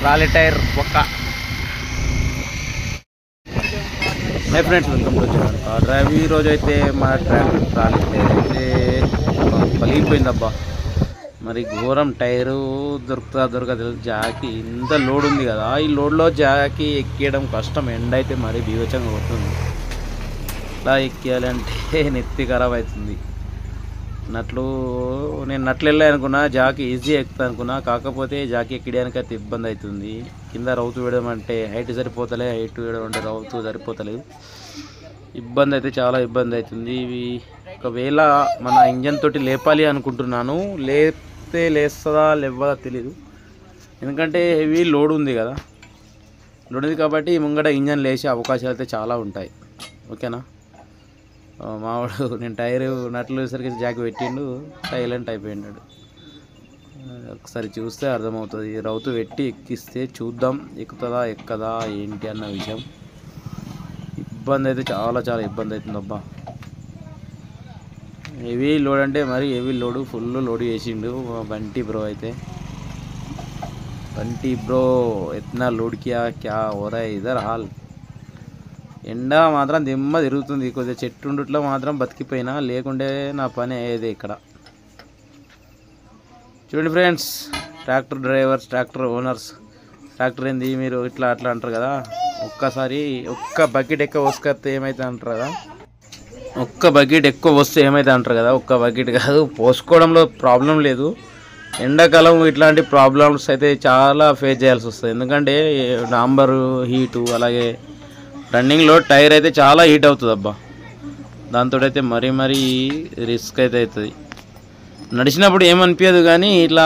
Trolley tyre ఒక్క. Hi friends, welcome to channel car drive. ఈరోజు అయితే మా ట్రాక్టర్ ట్రాలీ టైర్ అయితే పలిగిపోయిందబ్బా. మరి ఘోరం, టైరు దొరకదు. జాకీ ఇంత లోడ్ ఉంది కదా, ఈ లోడ్లో జాకీ ఎక్కియడం కష్టం. ఎండ అయితే మరీ బీభత్సంగా పోతుంది. ఇట్లా ఎక్కియాలంటే నెత్తి ఖరాబ్ అవుతుంది. నేను నట్లు వెళ్ళాయి అనుకున్నా, జాకీ ఈజీ ఎక్కుతా అనుకున్నా. కాకపోతే జాకీ ఎక్కడానికి అయితే ఇబ్బంది అవుతుంది. కింద రౌతు వేయడం అంటే హైట్ సరిపోతలే, హైట్ వేయడం అంటే రౌతు సరిపోతలేదు. ఇబ్బంది అయితే చాలా ఇబ్బంది అవుతుంది. ఇవి ఒకవేళ మన ఇంజన్ తోటి లేపాలి అనుకుంటున్నాను. లేపితే లేస్తుందా లేవదా తెలీదు. ఎందుకంటే హెవీ లోడ్ ఉంది కదా, లోడ్ ఉంది కాబట్టి ముంగట ఇంజన్ లేచే అవకాశాలు అయితే చాలా ఉంటాయి. ఓకేనా. మావాడు నేను టైరు నట్లు సరికి జాకి పెట్టిండు, సైలెంట్ అయిపోయినాడు. ఒకసారి చూస్తే అర్థమవుతుంది. రౌతు పెట్టి ఎక్కిస్తే చూద్దాం ఎక్కుతుందా ఎక్కదా ఏంటి అన్న విషయం. ఇబ్బంది అయితే చాలా ఇబ్బంది అవుతుంది అబ్బా. హెవీ లోడ్ అంటే మరి హెవీ లోడు, ఫుల్ లోడ్ చేసిండు బంటి బ్రో. అయితే బంటి బ్రో ఎత్నా లోడ్ క్యా ఓరా ఇదర్ హాల్. ఎండ మాత్రం దిమ్మ తిరుగుతుంది. కొద్దిగా చెట్టుండుట్లో మాత్రం బతికిపోయినా, లేకుంటే నా పని అయ్యేది ఇక్కడ. చూడండి friends, tractor drivers, tractor owners, tractor ఏంది మీరు ఇట్లా అట్లా అంటారు కదా. ఒక్కసారి ఒక్క బకెట్ ఎక్కువ పోసుకొస్తే ఏమైతే అంటారు కదా, ఒక్క బకెట్ ఎక్కువ వస్తే ఏమైతే అంటారు కదా. ఒక్క బకెట్ కాదు, పోసుకోవడంలో ప్రాబ్లం లేదు. ఎండాకాలం ఇట్లాంటి ప్రాబ్లమ్స్ అయితే చాలా ఫేస్ చేయాల్సి వస్తుంది. ఎందుకంటే డాంబరు హీటు, అలాగే రన్నింగ్లో టైర్ అయితే చాలా హీట్ అవుతుంది అబ్బా. దాంతో అయితే మరీ రిస్క్ అయితే అవుతుంది. నడిచినప్పుడు ఏమనిపించదు, కానీ ఇట్లా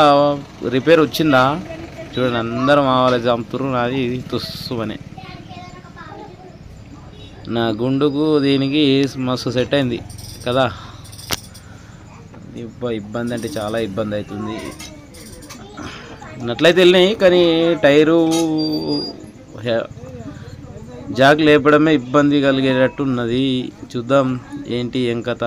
రిపేర్ వచ్చిందా చూడండి, అందరం మా వాళ్ళు చంపుతురు. నాది తుస్సు అని నా గుండుకు దీనికి మస్తు సెట్ అయింది కదా. ఇబ్బంది అంటే చాలా ఇబ్బంది అవుతుంది. నట్లయితే వెళ్ళినాయి, కానీ టైరు జాక్ లేపడమే ఇబ్బంది కలిగేటట్టు ఉన్నది. చూద్దాం ఏంటి ఏం కథ.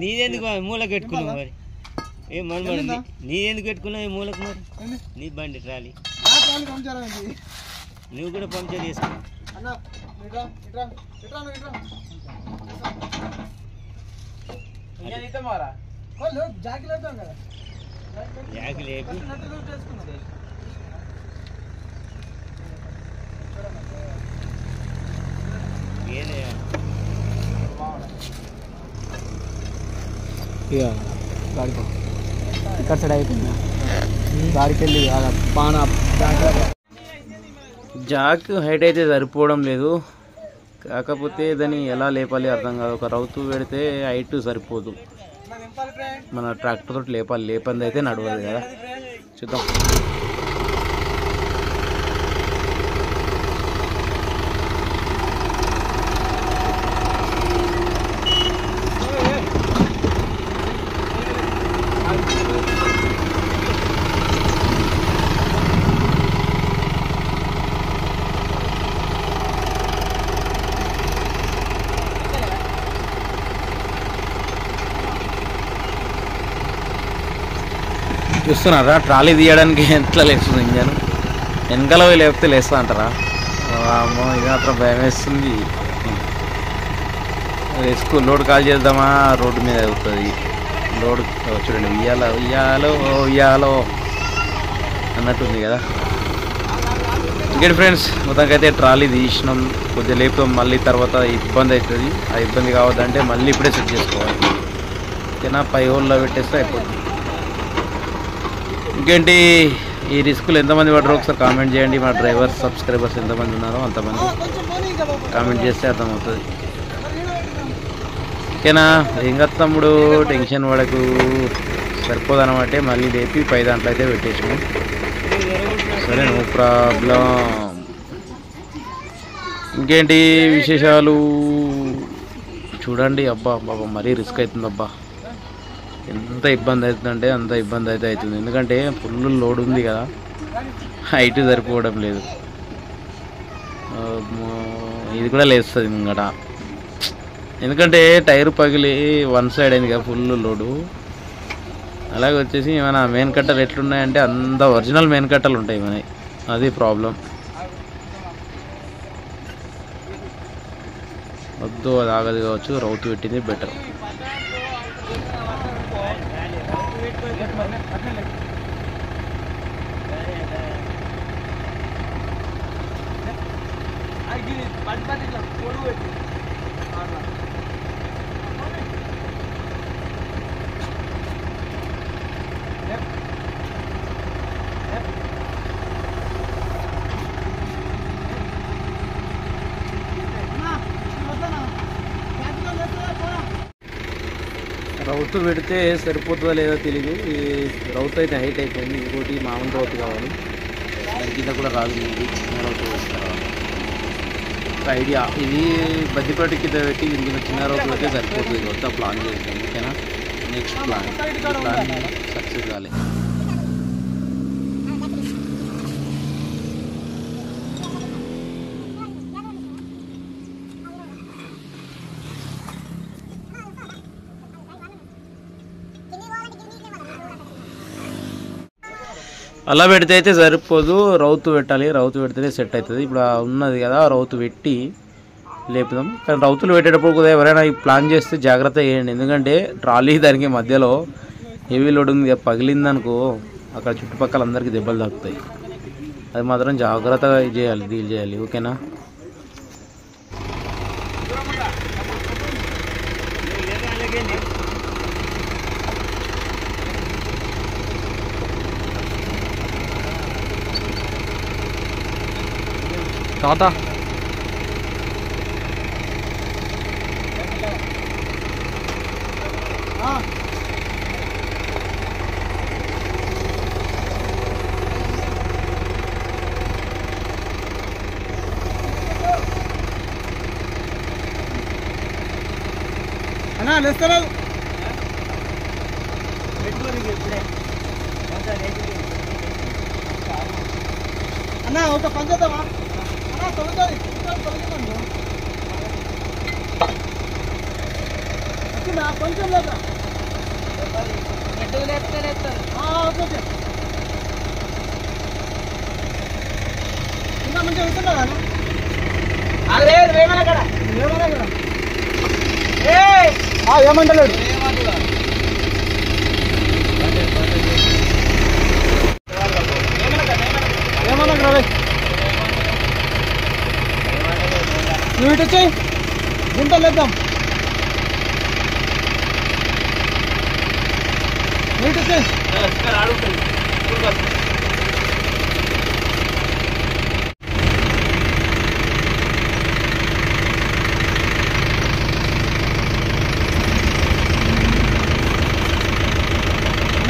నీదెందుకు మూలకు పెట్టుకున్నావు మరి? ఏం మన నీదెందుకు పెట్టుకున్నావు మూలకు? మరి నీ బండి ట్రాలీ నువ్వు కూడా పంక్చర్ చేసుకున్నావు. జాకి లేపి ఇక్కడ సైడ్ అయిపోయిందా గాడికి వెళ్ళి పాన. జాక్ హైట్ అయితే సరిపోవడం లేదు, కాకపోతే దాన్ని ఎలా లేపాలి అర్థం కాదు. ఒక రౌతు పెడితే హైట్ సరిపోదు, మన ట్రాక్టర్ తోటి లేపాలి. లేపంది అయితే నడవదు కదా. చూద్దాం. చూస్తున్నారా ట్రాలీ తీయడానికి ఎట్లా లేస్తుంది ఇంజన్. వెనకాల పోయి లేపితే లేస్తా అంటారా? అమ్మో, ఇది మాత్రం భయం వేస్తుంది. లోడ్ కాల్ చేద్దామా, రోడ్డు మీద అవుతుంది లోడ్. చూడండి, ఉయ్యాలో అన్నట్టుంది కదా. ఇంకేంటి ఫ్రెండ్స్, మొత్తానికైతే ట్రాలీ తీసినాం. కొద్దిగా లేపుతాం, మళ్ళీ తర్వాత ఇబ్బంది అవుతుంది. ఆ ఇబ్బంది కావద్దంటే మళ్ళీ ఇప్పుడే సెట్ చేసుకోవాలి. ఓకేనా, 5 హోల్లో పెట్టేస్తే అయిపోతుంది. ఇంకేంటి, ఈ రిస్కులు ఎంతమంది పడరో ఒకసారి కామెంట్ చేయండి. మా డ్రైవర్స్, సబ్స్క్రైబర్స్ ఎంతమంది ఉన్నారో అంతమంది కామెంట్ చేస్తే అర్థమవుతుంది. ఓకేనా. ఏం కదా తమ్ముడు, టెన్షన్ పడకు, సరిపోదనమాట. మళ్ళీ లేపి 5 దాంట్లో అయితే పెట్టేసాము. సరే, నో ప్రాబ్లం. ఇంకేంటి విశేషాలు చూడండి. అబ్బా మరీ రిస్క్ అవుతుంది అబ్బా. ఎంత ఇబ్బంది అవుతుందంటే అంత ఇబ్బంది అయితే అవుతుంది. ఎందుకంటే ఫుల్ లోడ్ ఉంది కదా, హైట్ సరిపోవడం లేదు. ఇది కూడా లేస్తుంది ముంగట. ఎందుకంటే టైర్ పగిలి వన్ సైడ్ అయింది కదా ఫుల్ లోడు. అలాగే వచ్చేసి మన మెయిన్ కట్టలు ఎట్లున్నాయంటే అంత ఒరిజినల్ మెయిన్ కట్టలు ఉంటాయి మనకి, అది ప్రాబ్లం. వద్దు అది ఆగదు కావచ్చు, రౌతు పెట్టింది బెటర్. రౌతు పెడితే సరిపోతుందో లేదో తెలియదు. ఈ రౌతు అయితే హైట్ అయిపోయింది, ఇంకోటి మామూలు రౌతు కావాలి. దాని కింద కూడా రాదు, ఇది చిన్న రౌతు వేస్తారు. ఒక ఐడియా, ఇది బద్దిపేట కింద పెట్టి ఇందులో చిన్న రౌతు పెడితే సరిపోతుంది. కొత్త ప్లాన్ చేస్తాం, ఓకేనా? నెక్స్ట్ ప్లాన్ సక్సెస్ కాలేదు. అలా పెడితే అయితే సరిపోదు, రౌతు పెట్టాలి. రౌతు పెడితేనే సెట్ అవుతుంది. ఇప్పుడు ఉన్నది కదా, రౌతు పెట్టి లేపుదాం. కానీ రౌతులు పెట్టేటప్పుడు కూడా ఎవరైనా ప్లాన్ చేస్తే జాగ్రత్త చేయండి. ఎందుకంటే ట్రాలీ దానికి మధ్యలో హెవీ లోడ్ ఉంది, పగిలిందనుకో అక్కడ చుట్టుపక్కల అందరికీ దెబ్బలు తాకుతాయి. అది మాత్రం జాగ్రత్తగా చేయాలి, డీల్ చేయాలి, ఓకేనా? తాత అన్నా లేస్తలేదు అన్నా, ఒక పని చేద్దామా అన్నా? తొలుతుంది వచ్చిందా? కొంచెం లేదా? ఓకే, ఇంకా మంచిగా ఉంటుందా? ఏమంటలేడు, ఏమన్నా రవి నువ్వు ఇటు వచ్చాయి గుంటలు వేద్దాం. నువ్వు ఇటు వచ్చాయి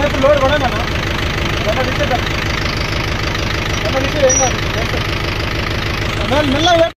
ఇప్పుడు లోడ్ పడమన్నా తీసేద్దాం. ఏం కాదు, మెల్లగా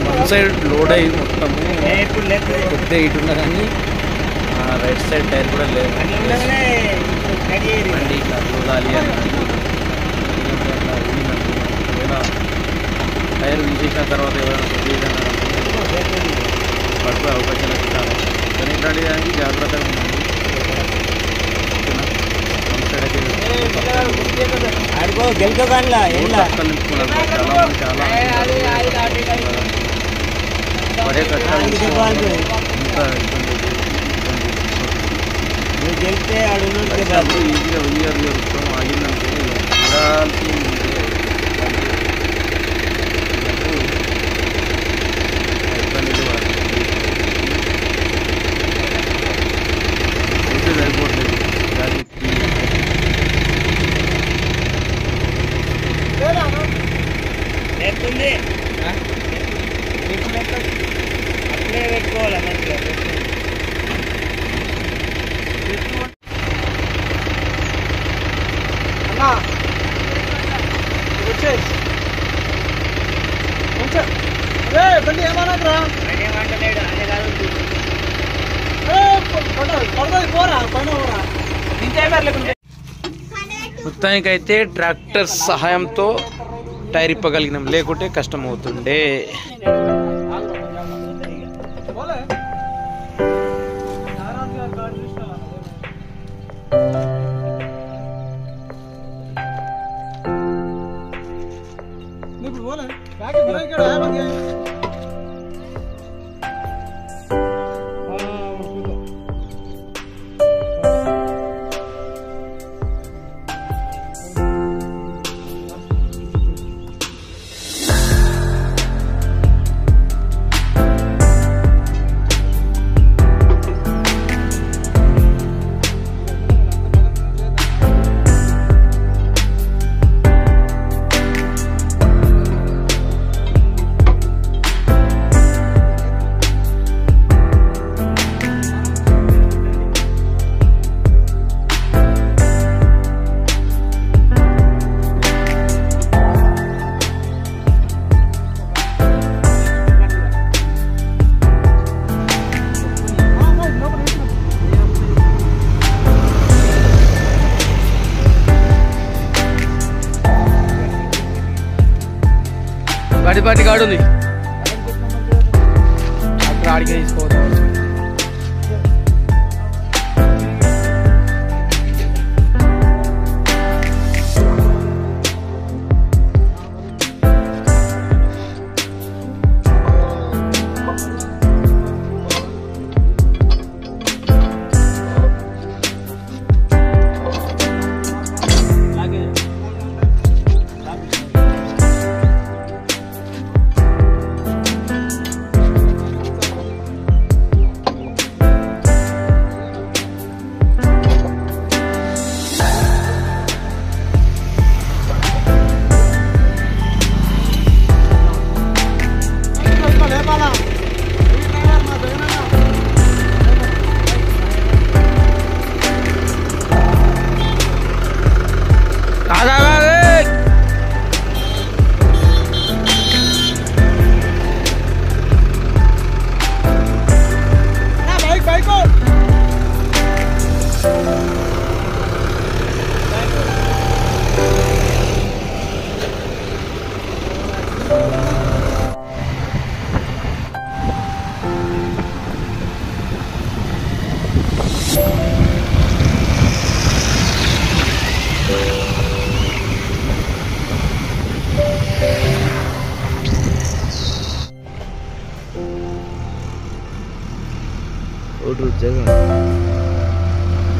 వన్ సైడ్ లోడ్ అయ్యి మొత్తము కొద్దిగా ఇటు ఉన్నా కానీ రైట్ సైడ్ టైర్ కూడా లేదు. బండి ఇట్లా చూడాలి అని టైర్ తీసేసిన తర్వాత ఎవరైనా కొద్దిగా పడిపోయే అవకాశాలు చాలా. కానీ ఇట్లాంటి దానికి జాగ్రత్తగా ఉండాలి. పడే కష్టాలు ఇంత ఈజీగా వెయ్యారు జరుగుతాం ఆగిందంటే చూడాల్సి ఇబ్బందులు అయితే సరిపోవట్లేదు. పడుతుంది పోరా పైన పోరా మొత్తానికైతే ట్రాక్టర్ సహాయంతో టైర్ ఇప్పగలిగినాం, లేకుంటే కష్టం అవుతుండే. పోలే ఇప్పుడు పోలే బ్యాక్ బ్రేక్ పాటి కాడు ఉంది అక్కడ ఆడికి తీసుకోవద్దు.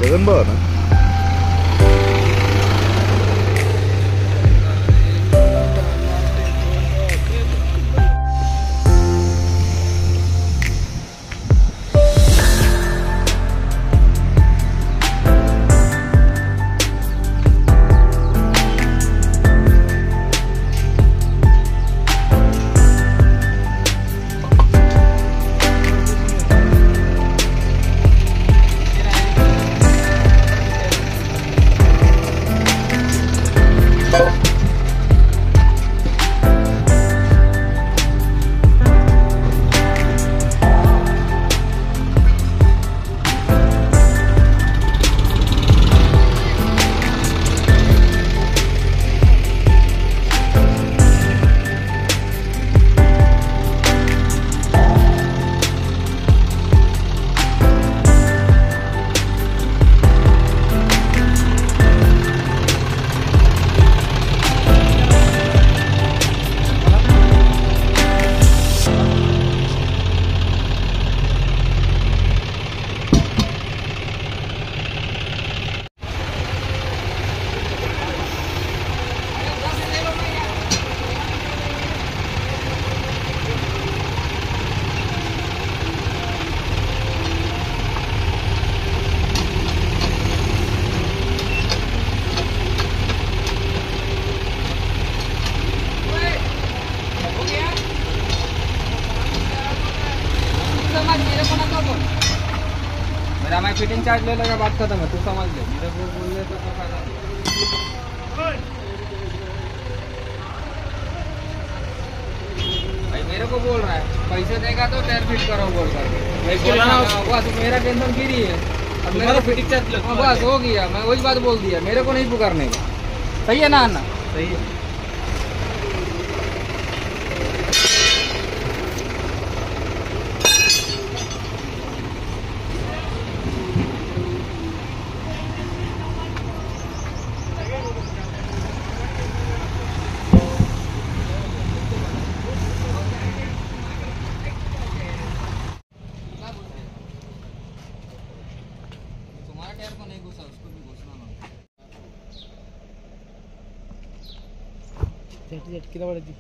జగన్ బావనా मेरा मैं फिटिंग चार्ज ले लेगा, बात खत्म है, तू समझ ले। मेरे को बोल ले तो फायदा नहीं। भाई मेरे को बोल रहा है पैसे देगा तो टायर फिट करो बोल कर, वैसे बोला ना, मेरा टेंशन फ्री है। अब मेरा फिटिंग चार्ज बस हो गया, मैं वही बात बोल दिया, मेरे को नहीं पुकारने का। सही है ना अन्ना? सही है। तुम्हारा टायर को नहीं घुसा, उसको भी घुसना ना। कितना पड़ेगी?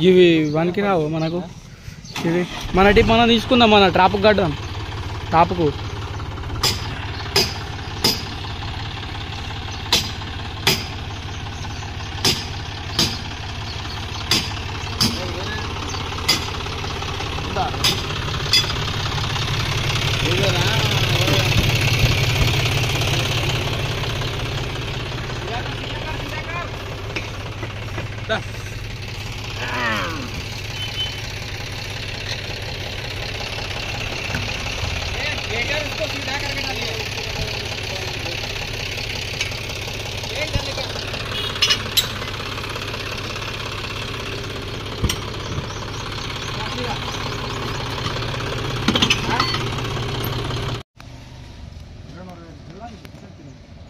ఇవి వానికి రావు మనకు, ఇవి మన టిప్ మనం తీసుకుందాం, మన ట్రాప్కు కడదాం, ట్రాప్కు.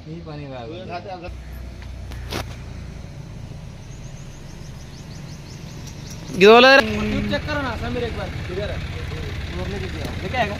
नहीं पानी का चेक करो ना समीर एक बार, इधर है लेके आएगा.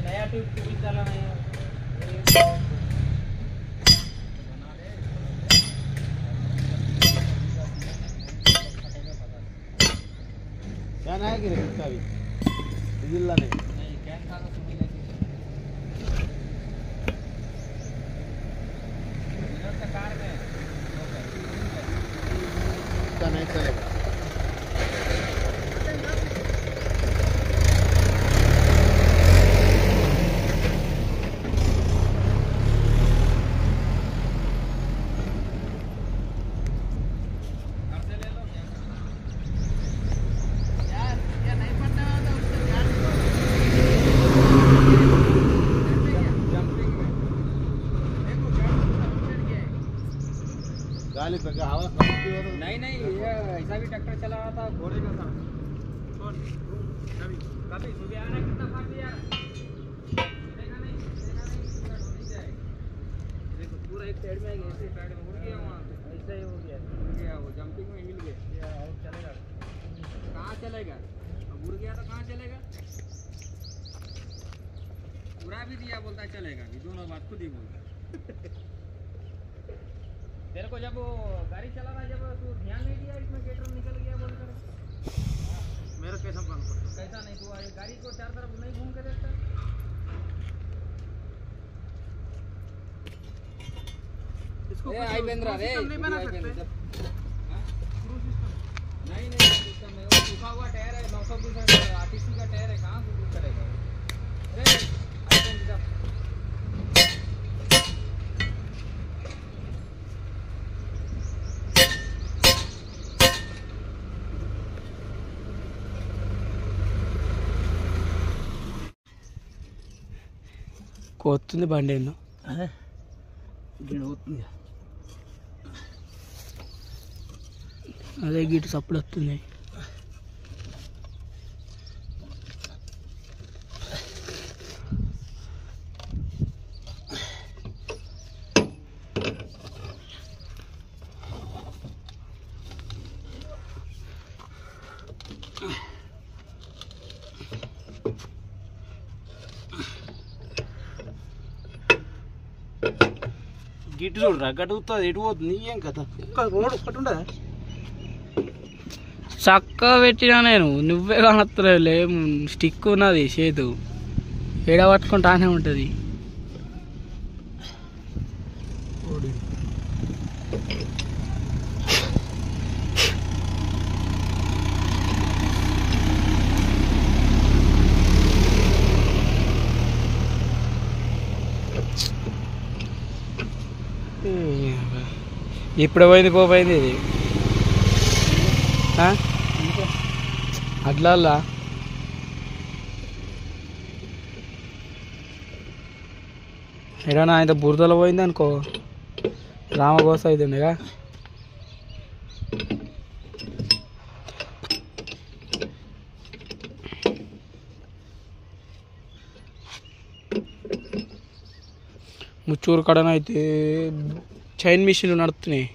नया ट्यूब डाला नहीं है. क्या ना है कि इसका भी जिल्ला नहीं कैन का कार में इसका नहीं चलेगा. गाली पे हवा खपती हो तो नहीं नहीं, ये ऐसा भी ट्रैक्टर चला रहा था घोड़े का था. कभी सुबह आना कितना फाट दिया देखा नहीं पूरा ढोली जाएगा. देखो पूरा एक साइड में ऐसे साइड में उड़ गया, वहाँ ऐसा ही हो गया वो जंपिंग में हिल गया. और चलेगा कहाँ चलेगा? अब उड़ गया तो कहाँ चलेगा? उड़ा भी दिया बोलता चलेगा, ये दोनों बात खुद ही बोलता. तेरे को जब वो गाड़ी चला रहा, जब तू ध्यान नहीं दिया इसमें गेटर निकल गया बोलकर, मेरा कैसा काम करता कैसा नहीं तू गाड़ी को चार तरफ नहीं घूम के देखता. అయిపోయిందిరా రే नहीं नहीं सिस्टम में वो सूखा हुआ टायर है 920 आरटीसी का टायर है कहाँ से दूर करेगा अरे आइटम इधर కొత్తుంది బండి ఏందో అదే గిట్టు సప్పుడు వస్తుంది. గిట్టు చూడరా గడుగుతుంది ఎటు పోతుంది ఏం కదా రోడ్ ఒక్కటి ఉండదా చక్కగా పెట్టినా నేను నువ్వే కానత్తలేవులే స్టిక్ ఉన్నది చేతు ఏడ పట్టుకుంటానే ఉంటుంది. ఇప్పుడు పోయింది పోయింది ఇది అట్లా ఏడన్నా ఆయన బురదలో పోయింది అనుకో రామగోస అయితే ఉండగా ముచ్చూరు కడనైతే చైన్ మిషన్లు నడుస్తున్నాయి.